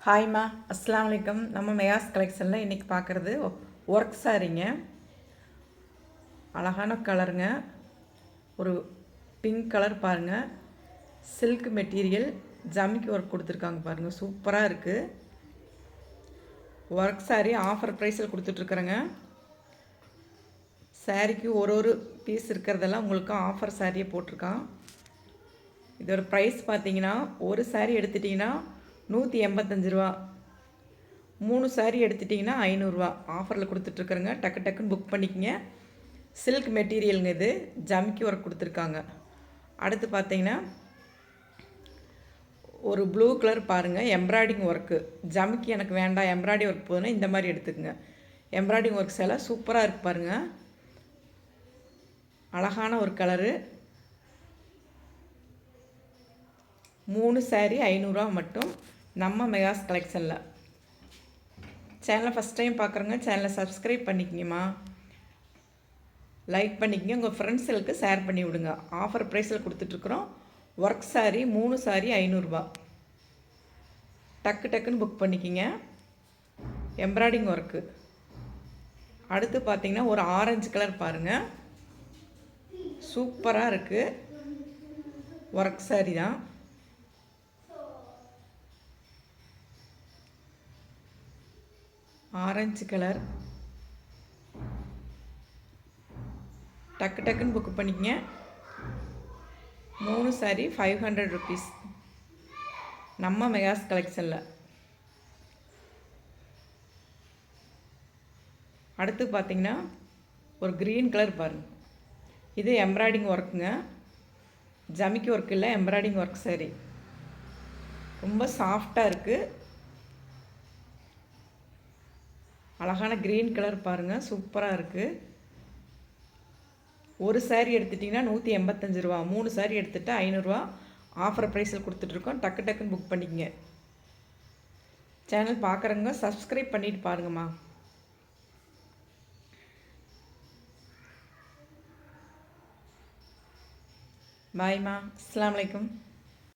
ஹாய்மா, அஸ்ஸலாமு அலைக்கும். நம்ம மெயாஸ் கலெக்ஷனில் இன்றைக்கி பார்க்குறது ஒர்க் சாரீங்க. அழகான கலருங்க. ஒரு பிங்க் கலர் பாருங்கள். சில்க் மெட்டீரியல் ஜமிக்கி ஒர்க் கொடுத்துருக்காங்க பாருங்கள். சூப்பராக இருக்குது. ஒர்க் சாரீ ஆஃபர் ப்ரைஸில் கொடுத்துட்ருக்குறேங்க. சாரீக்கு ஒரு பீஸ் இருக்கிறதெல்லாம் உங்களுக்கு ஆஃபர் சாரியை போட்டிருக்கான். இதோட ப்ரைஸ் பார்த்தீங்கன்னா, ஒரு சாரீ எடுத்துட்டிங்கன்னா 185 ரூபா, 3 சாரீ எடுத்துட்டிங்கன்னா 500 ரூபா ஆஃபரில் கொடுத்துட்ருக்குறேங்க. டக்கு டக்குன்னு புக் பண்ணிக்கங்க. சில்க் மெட்டீரியலுங்க, இது ஜமிக்கி ஒர்க் கொடுத்துருக்காங்க. அடுத்து பார்த்தீங்கன்னா ஒரு ப்ளூ கலர் பாருங்கள், எம்ப்ராய்டிங் ஒர்க்கு. ஜமிக்கி எனக்கு வேண்டாம், எம்ப்ராய்டிங் ஒர்க் போதுன்னா இந்த மாதிரி எடுத்துக்கோங்க. எம்ப்ராய்டிங் ஒர்க் சேலை சூப்பராக இருக்குது பாருங்கள். அழகான ஒரு கலரு. 3 சாரீ 500 ரூபா மட்டும் நம்ம மெகாஸ் கலெக்ஷனில். சேனலை ஃபஸ்ட் டைம் பார்க்குறோங்க, சேனலை சப்ஸ்கிரைப் பண்ணிக்கங்கம்மா, லைக் பண்ணிக்கங்க, உங்கள் ஃப்ரெண்ட்ஸுகளுக்கு ஷேர் பண்ணி விடுங்க. ஆஃபர் ப்ரைஸில் கொடுத்துட்ருக்குறோம். ஒர்க் சாரீ 3 சாரீ 500 ரூபா. டக்கு டக்குன்னு புக் பண்ணிக்கிங்க. Embroidering work. அடுத்து பார்த்திங்கன்னா ஒரு ஆரஞ்சு கலர் பாருங்கள், சூப்பராக இருக்குது. ஒர்க் சாரீ தான். Orange colour. டக்கு டக்குன்னு புக் பண்ணிக்கங்க. 3 சாரீ 500 ருபீஸ் நம்ம மெகாஸ் கலெக்ஷனில். அடுத்து பார்த்திங்கன்னா ஒரு க்ரீன் கலர் பாருங்கள். இது எம்ப்ராய்டிங் ஒர்க்குங்க. ஜமிக்கி ஒர்க் இல்லை, எம்ப்ராய்டிங் ஒர்க் சாரீ. ரொம்ப சாஃப்டாக இருக்குது. அழகான க்ரீன் கலர் பாருங்கள், சூப்பராக இருக்குது. ஒரு சாரீ எடுத்துட்டிங்கன்னா 185 ரூபா, 3 சாரீ எடுத்துகிட்டு 500 ரூபா ஆஃபர் ப்ரைஸில் கொடுத்துட்ருக்கோம். டக்கு டக்குன்னு புக் பண்ணிக்கங்க. சேனல் பார்க்குறவங்க சப்ஸ்கிரைப் பண்ணிவிட்டு பாருங்கம்மா. பாய்மா, அஸ்ஸலாமு அலைக்கும்.